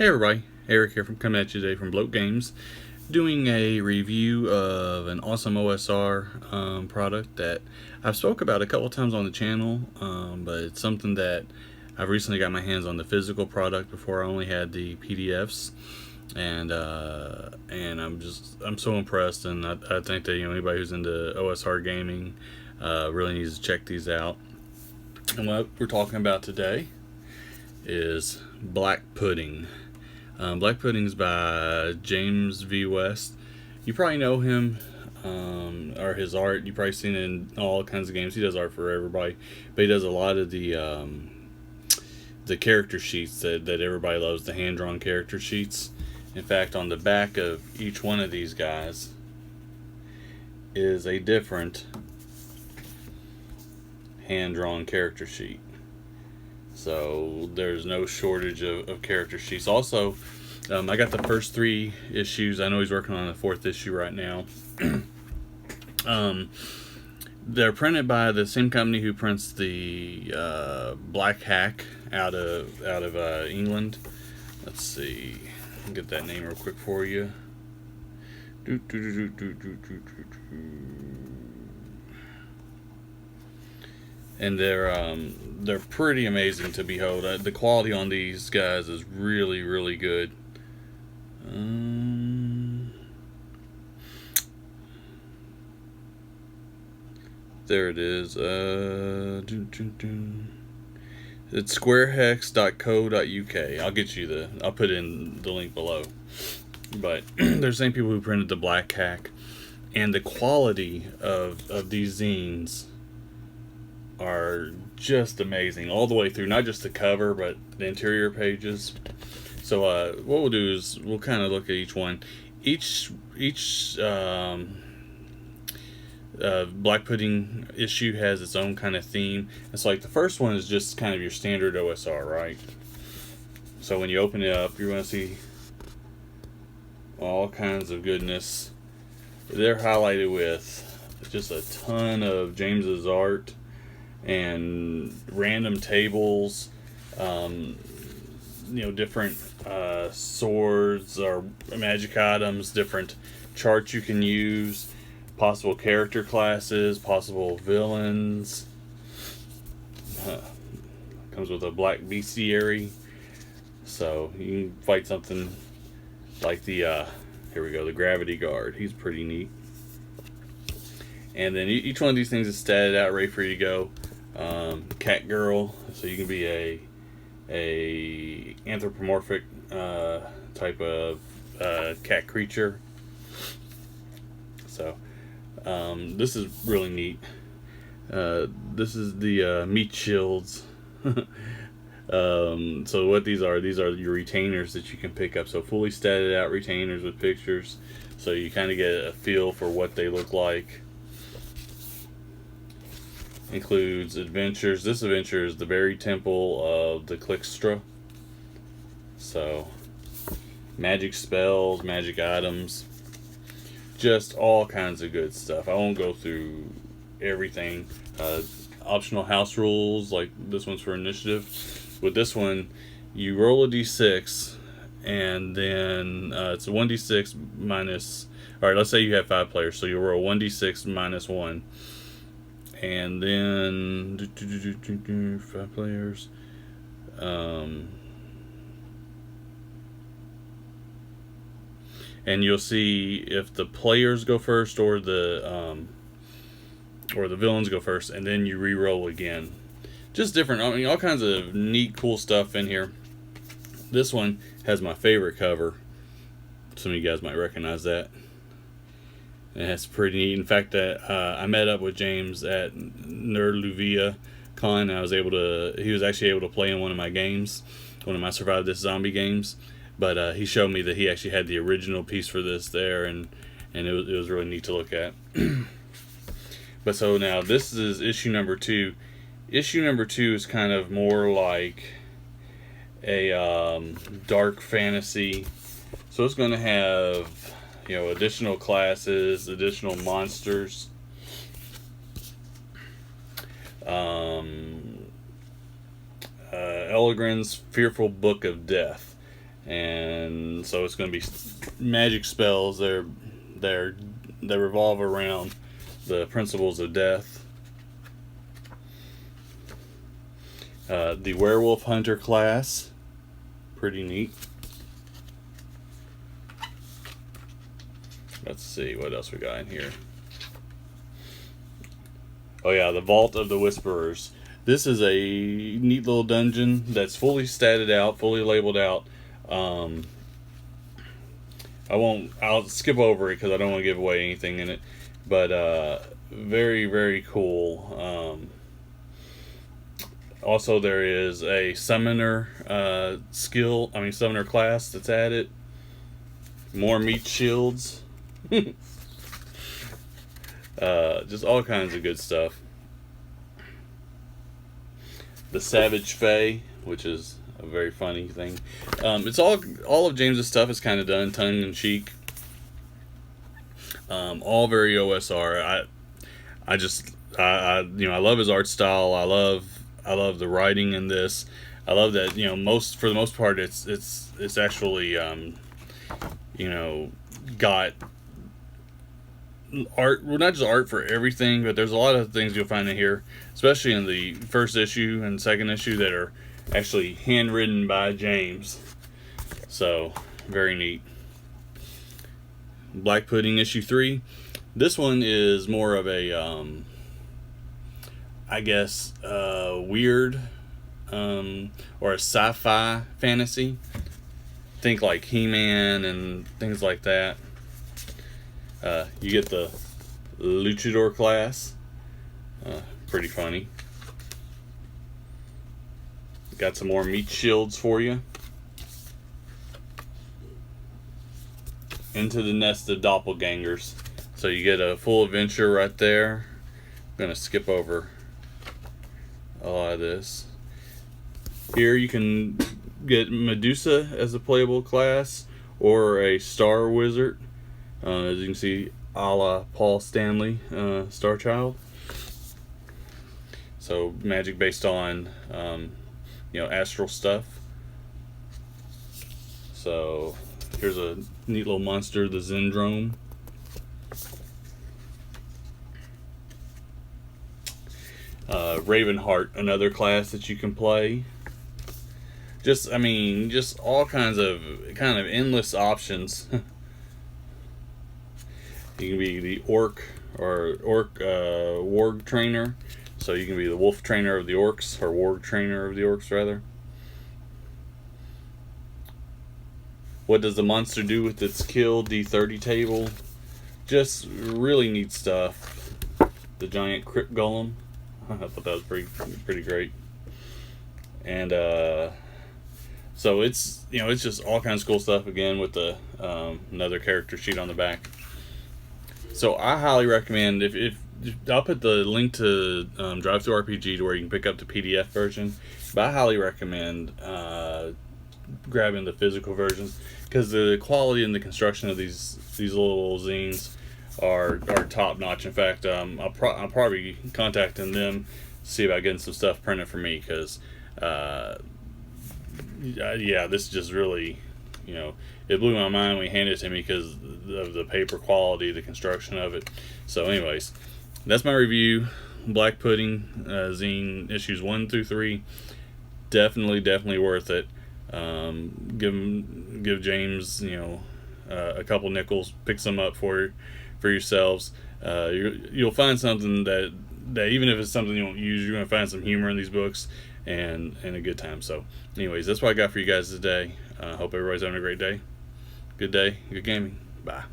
Hey everybody, Eric here coming at you today from Bloat Games, doing a review of an awesome OSR product that I've spoke about a couple times on the channel, but it's something that I've recently got my hands on the physical product. Before I only had the PDFs, and I'm so impressed, and I think that anybody who's into OSR gaming really needs to check these out. And what we're talking about today is Black Pudding. Black Pudding's by James V. West. You probably know him, or his art. You've probably seen it in all kinds of games. He does art for everybody, but he does a lot of the character sheets that everybody loves, the hand-drawn character sheets. In fact, on the back of each one of these guys is a different hand-drawn character sheet. So there's no shortage of character sheets. Also, I got the first 3 issues. I know he's working on the 4th issue right now. They're printed by the same company who prints the Black Hack out of England. Let's see. I'll get that name real quick for you. And they're pretty amazing to behold. The quality on these guys is really, really good. There it is. It's squarehex.co.uk. I'll put in the link below. But there's the same people who printed the Black Hack, and the quality of these zines are just amazing all the way through, not just the cover but the interior pages. So what we'll do is we'll kind of look at each one. Each Black Pudding issue has its own kind of theme. It's like the first one is just kind of your standard OSR, right? So when you open it up, you're going to see all kinds of goodness. They're highlighted with just a ton of James's art and random tables, different swords or magic items, different charts you can use, possible character classes, possible villains. Comes with a black bestiary, so you can fight something like the here we go, the Gravity Guard. He's pretty neat. And then each one of these things is statted out, ready for you to go. Cat girl, so you can be a anthropomorphic type of cat creature. So this is really neat. This is the meat shields. So what these are your retainers that you can pick up. So fully statted out retainers with pictures, so you kind of get a feel for what they look like. Includes adventures. This adventure is the Buried Temple of the Clickstra. So magic spells, magic items, just all kinds of good stuff. I won't go through everything. Optional house rules, like this one's for initiative. With this one, you roll a d6, and then it's a 1d6 minus. Alright, let's say you have 5 players, so you roll 1d6 minus 1. And then 5 players. And you'll see if the players go first or the villains go first, and then you re-roll again. Just different. I mean, all kinds of neat, cool stuff in here. This one has my favorite cover. Some of you guys might recognize that. And it's pretty neat. In fact, I met up with James at Nerdluvia Con. He was actually able to play in one of my games, one of my Survive This Zombie games. But he showed me that he actually had the original piece for this there, and it was really neat to look at. But so now this is issue number 2. Issue number 2 is kind of more like a dark fantasy. So it's going to have additional classes, additional monsters, Elegran's Fearful Book of Death. and so it's going to be magic spells. They revolve around the principles of death. The werewolf hunter class, pretty neat. Let's see what else we got in here. Oh yeah, the Vault of the Whisperers. This is a neat little dungeon that's fully statted out, fully labeled out. I'll skip over it because I don't want to give away anything in it. But very, very cool. Also, there is a summoner summoner class that's added. More meat shields. Just all kinds of good stuff. The Savage Fae, which is a very funny thing. It's all of James's stuff is kind of done tongue in cheek. All very OSR. I love his art style. I love the writing in this. I love that, for the most part it's actually got art, well, not just art for everything, but there's a lot of things you'll find in here, especially in the first issue and second issue, that are actually handwritten by James. So very neat. Black Pudding issue 3. This one is more of a weird or a sci-fi fantasy. Think like He-Man and things like that. You get the Luchador class. Pretty funny. Got some more meat shields for you. Into the Nest of Doppelgangers. So you get a full adventure right there. I'm going to skip over a lot of this. Here you can get Medusa as a playable class, or a Star Wizard. As you can see, a la Paul Stanley, Star Child. So magic based on, astral stuff. So here's a neat little monster, the Zindrome. Ravenheart, another class that you can play. Just all kinds of endless options. You can be the orc warg trainer, so you can be the wolf trainer of the orcs, or warg trainer of the orcs rather. What does the monster do with its kill? D30 table. Just really neat stuff. The giant crypt golem. I thought that was pretty great. And so it's just all kinds of cool stuff, again with the another character sheet on the back. So I highly recommend, if I'll put the link to Drive-Thru RPG to where you can pick up the PDF version, but I highly recommend grabbing the physical versions, because the quality and the construction of these little zines are top notch. In fact, I'll probably be contacting them to see about getting some stuff printed for me, because this just really, it blew my mind when he handed it to me because of the paper quality, the construction of it. So anyways, that's my review. Black Pudding zine issues 1 through 3. Definitely worth it. Give James a couple nickels, pick some up for yourselves. You'll find something that even if it's something you won't use, you're gonna find some humor in these books and a good time. So anyways, that's what I got for you guys today. Hope everybody's having a great day. Good day, good gaming. Bye.